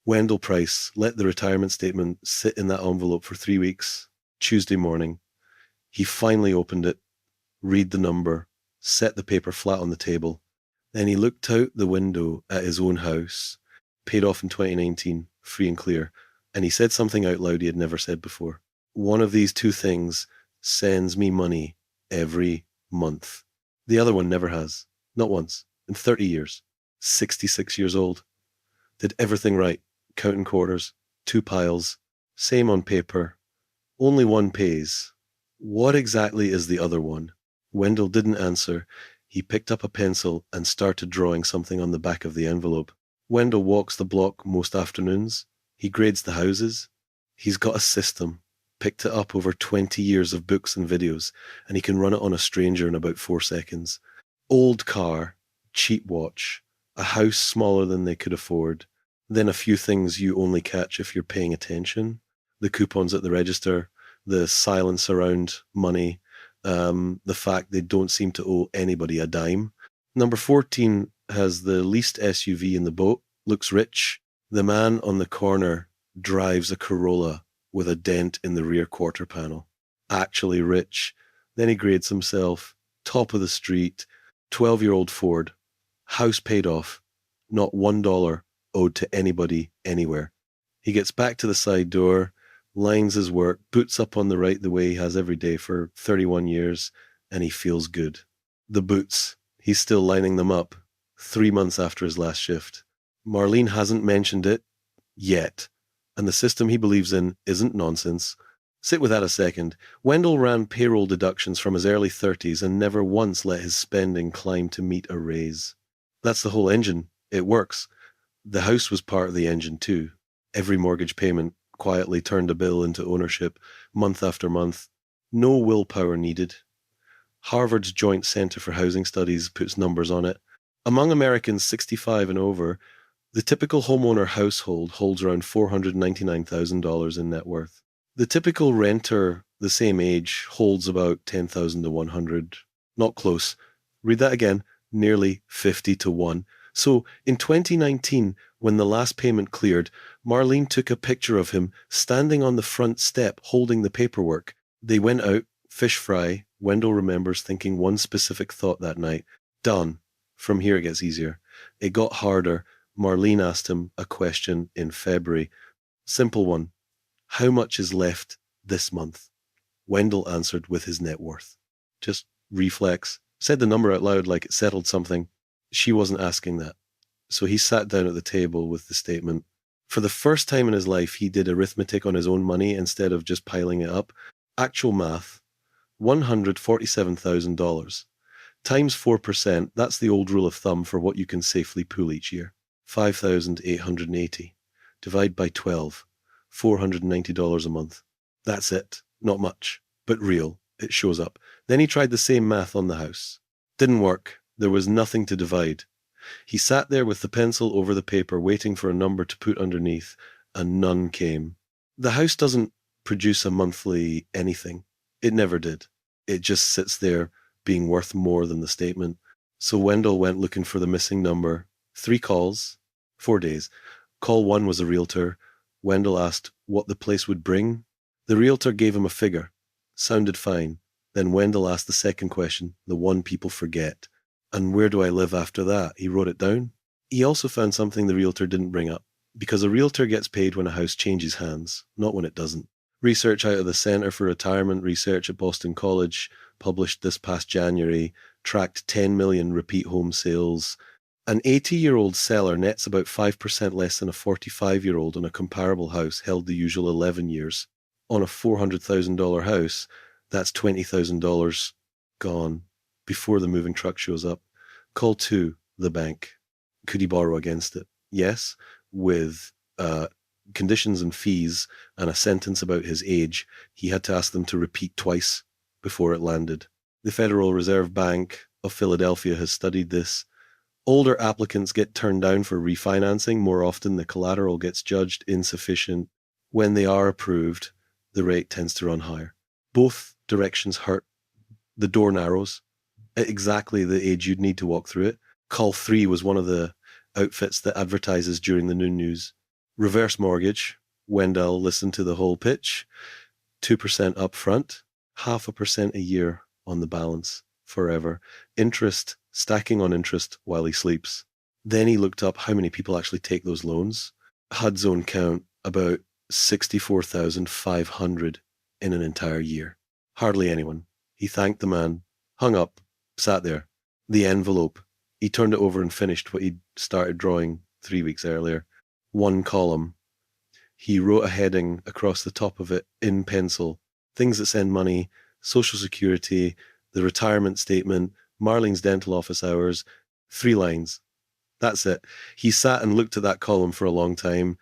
Wendell Price let the retirement statement sit in that envelope for 3 weeks. Tuesday morning, he finally opened it, read the number, set the paper flat on the table. Then he looked out the window at his own house, paid off in 2019, free and clear, and he said something out loud he had never said before. One of these two things sends me money every month. The other one never has. Not once. In 30 years. 66 years old. Did everything right. Counting quarters. 2 piles. Same on paper. Only one pays. What exactly is the other one? Wendell didn't answer. He picked up a pencil and started drawing something on the back of the envelope. Wendell walks the block most afternoons. He grades the houses. He's got a system. Picked it up over 20 years of books and videos, and he can run it on a stranger in about 4 seconds. Old car, cheap watch, a house smaller than they could afford, then a few things you only catch if you're paying attention, the coupons at the register, the silence around money, the fact they don't seem to owe anybody a dime. Number 14 has the least SUV in the boat, looks rich. The man on the corner drives a Corolla with a dent in the rear quarter panel. Actually rich. Then he grades himself. Top of the street. 12-year-old Ford. House paid off. Not $1 owed to anybody anywhere. He gets back to the side door, lines his work, boots up on the right the way he has every day for 31 years, and he feels good. The boots. He's still lining them up 3 months after his last shift. Marlene hasn't mentioned it yet. And the system he believes in isn't nonsense. Sit with that a second. Wendell ran payroll deductions from his early 30s and never once let his spending climb to meet a raise. That's the whole engine. It works. The house was part of the engine too. Every mortgage payment quietly turned a bill into ownership, month after month. No willpower needed. Harvard's Joint Center for Housing Studies puts numbers on it. Among Americans 65 and over, the typical homeowner household holds around $499,000 in net worth. The typical renter, the same age, holds about $10,000 to $100,000. Not close. Read that again. Nearly 50 to 1. So in 2019, when the last payment cleared, Marlene took a picture of him standing on the front step holding the paperwork. They went out, fish fry. Wendell remembers thinking one specific thought that night. Done. From here it gets easier. It got harder. Marlene asked him a question in February. Simple one. How much is left this month? Wendell answered with his net worth. Just reflex. Said the number out loud like it settled something. She wasn't asking that. So he sat down at the table with the statement. For the first time in his life, he did arithmetic on his own money instead of just piling it up. Actual math. $147,000. Times 4%, that's the old rule of thumb for what you can safely pool each year. 5,880. Divide by 12. $490 a month. That's it. Not much, but real. It shows up. Then he tried the same math on the house. Didn't work. There was nothing to divide. He sat there with the pencil over the paper waiting for a number to put underneath, and none came. The house doesn't produce a monthly anything. It never did. It just sits there being worth more than the statement. So Wendell went looking for the missing number. 3 calls, 4 days. Call 1 was a realtor. Wendell asked what the place would bring. The realtor gave him a figure. Sounded fine. Then Wendell asked the second question, the one people forget. And where do I live after that? He wrote it down. He also found something the realtor didn't bring up, because a realtor gets paid when a house changes hands, not when it doesn't. Research out of the Center for Retirement Research at Boston College, published this past January, tracked 10 million repeat home sales. An 80-year-old seller nets about 5% less than a 45-year-old on a comparable house held the usual 11 years. On a $400,000 house, that's $20,000 gone before the moving truck shows up. Call 2, the bank. Could he borrow against it? Yes, with conditions and fees and a sentence about his age. He had to ask them to repeat twice before it landed. The Federal Reserve Bank of Philadelphia has studied this. Older applicants get turned down for refinancing. More often, the collateral gets judged insufficient. When they are approved, the rate tends to run higher. Both directions hurt. The door narrows at exactly the age you'd need to walk through it. Call 3 was one of the outfits that advertises during the noon news. Reverse mortgage, Wendell listened to the whole pitch, 2% upfront, 0.5% a year on the balance forever. Interest, stacking on interest while he sleeps. Then he looked up how many people actually take those loans. HUD's own count, about 64,500 in an entire year. Hardly anyone. He thanked the man, hung up, sat there. The envelope. He turned it over and finished what he'd started drawing 3 weeks earlier. One column. He wrote a heading across the top of it in pencil. Things that send money, Social Security, the retirement statement, Marlene's dental office hours. 3 lines. That's it. He sat and looked at that column for a long time.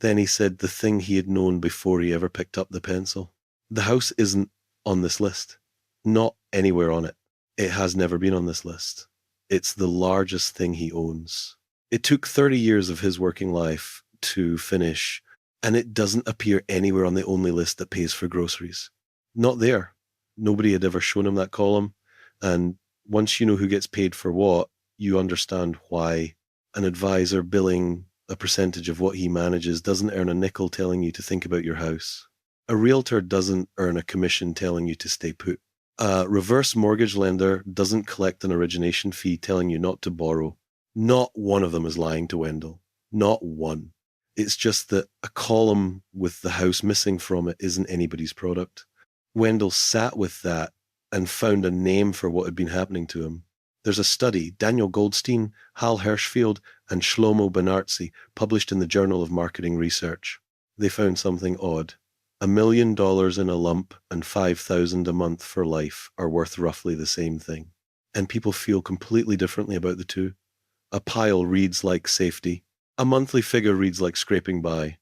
Then he said the thing he had known before he ever picked up the pencil. The house isn't on this list. Not anywhere on it. It has never been on this list. It's the largest thing he owns. It took 30 years of his working life to finish, and it doesn't appear anywhere on the only list that pays for groceries. Not there. Nobody had ever shown him that column. And once you know who gets paid for what, you understand why an advisor billing a percentage of what he manages doesn't earn a nickel telling you to think about your house. A realtor doesn't earn a commission telling you to stay put. A reverse mortgage lender doesn't collect an origination fee telling you not to borrow. Not one of them is lying to Wendell. Not one. It's just that a column with the house missing from it isn't anybody's product. Wendell sat with that and found a name for what had been happening to him. There's a study, Daniel Goldstein, Hal Hershfield, and Shlomo Benartzi, published in the Journal of Marketing Research. They found something odd. $1 million in a lump and $5,000 a month for life are worth roughly the same thing. And people feel completely differently about the two. A pile reads like safety. A monthly figure reads like scraping by.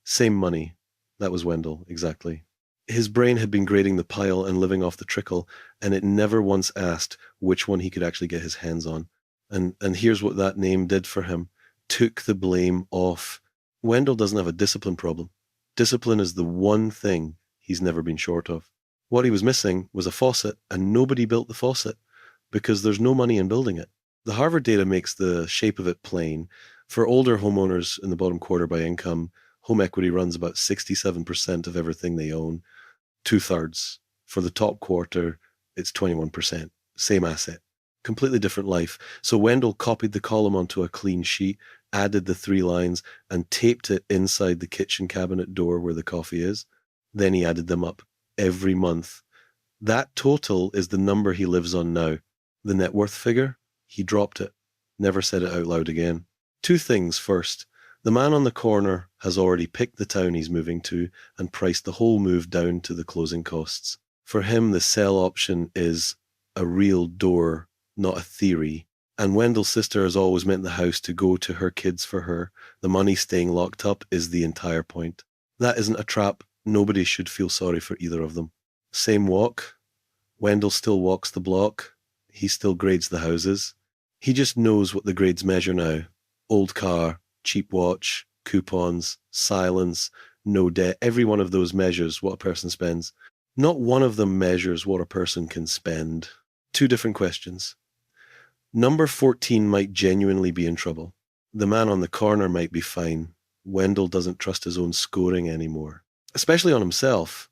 Same money. That was Wendell, exactly. His brain had been grading the pile and living off the trickle, and it never once asked which one he could actually get his hands on. And here's what that name did for him. Took the blame off. Wendell doesn't have a discipline problem. Discipline is the one thing he's never been short of. What he was missing was a faucet, and nobody built the faucet because there's no money in building it. The Harvard data makes the shape of it plain. For older homeowners in the bottom quarter by income, home equity runs about 67% of everything they own, 2/3. For the top quarter, it's 21%. Same asset. Completely different life. So Wendell copied the column onto a clean sheet, added the 3 lines, and taped it inside the kitchen cabinet door where the coffee is. Then he added them up every month. That total is the number he lives on now. The net worth figure, he dropped it. Never said it out loud again. 2 things. First, the man on the corner has already picked the town he's moving to and priced the whole move down to the closing costs. For him, the sell option is a real door, not a theory. And Wendell's sister has always meant the house to go to her kids for her. The money staying locked up is the entire point. That isn't a trap. Nobody should feel sorry for either of them. Same walk. Wendell still walks the block. He still grades the houses. He just knows what the grades measure now. Old car, cheap watch, coupons, silence, no debt. Every one of those measures what a person spends. Not one of them measures what a person can spend. 2 different questions. Number 14 might genuinely be in trouble. The man on the corner might be fine. Wendell doesn't trust his own scoring anymore, especially on himself.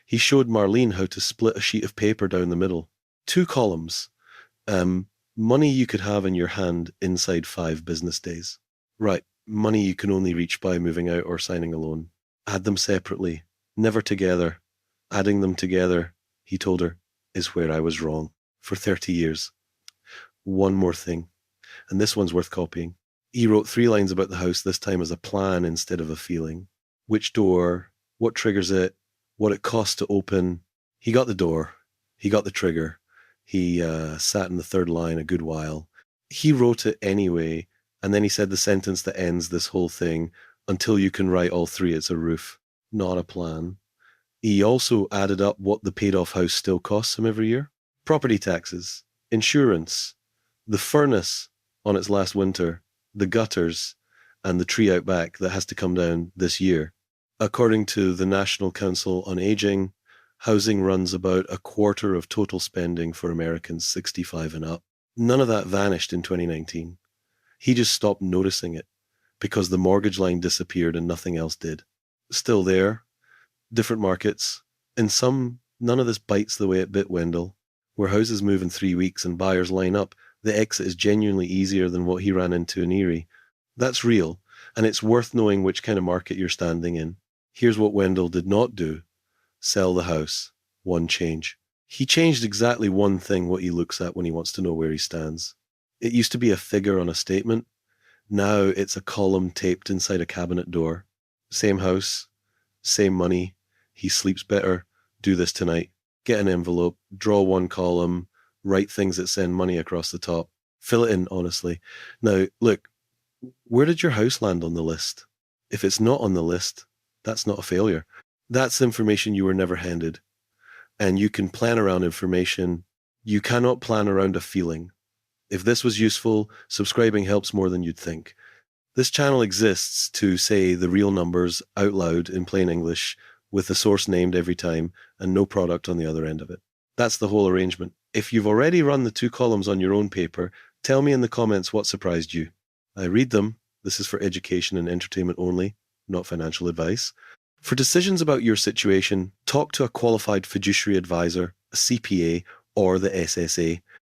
He showed Marlene how to split a sheet of paper down the middle. 2 columns. Money you could have in your hand inside 5 business days. Right, money you can only reach by moving out or signing a loan. Add them separately, never together. Adding them together, he told her, is where I was wrong for 30 years. One more thing, and this one's worth copying. He wrote 3 lines about the house, this time as a plan instead of a feeling. Which door, what triggers it, what it costs to open. He got the door, he got the trigger. He sat in the 3rd line a good while. He wrote it anyway, and then he said the sentence that ends this whole thing, until you can write all 3, it's a roof, not a plan. He also added up what the paid-off house still costs him every year. Property taxes, insurance, the furnace on its last winter, the gutters, and the tree out back that has to come down this year. According to the National Council on Aging, housing runs about 1/4 of total spending for Americans 65 and up. None of that vanished in 2019. He just stopped noticing it. because the mortgage line disappeared and nothing else did. Still there, different markets. In some, none of this bites the way it bit Wendell. Where houses move in 3 weeks and buyers line up, the exit is genuinely easier than what he ran into in Erie. That's real, and it's worth knowing which kind of market you're standing in. Here's what Wendell did not do. Sell the house. One change. He changed exactly one thing what he looks at when he wants to know where he stands. It used to be a figure on a statement. Now it's a column taped inside a cabinet door. Same house, same money. He sleeps better. Do this tonight. Get an envelope, draw one column, write things that send money across the top. Fill it in, honestly. Now, look, where did your house land on the list? If it's not on the list, that's not a failure. That's information you were never handed. And you can plan around information. You cannot plan around a feeling. If this was useful, subscribing helps more than you'd think. This channel exists to say the real numbers out loud in plain English, with the source named every time and no product on the other end of it. That's the whole arrangement. If you've already run the 2 columns on your own paper, tell me in the comments what surprised you. I read them. This is for education and entertainment only, not financial advice. For decisions about your situation, talk to a qualified fiduciary advisor, a CPA, or the SSA.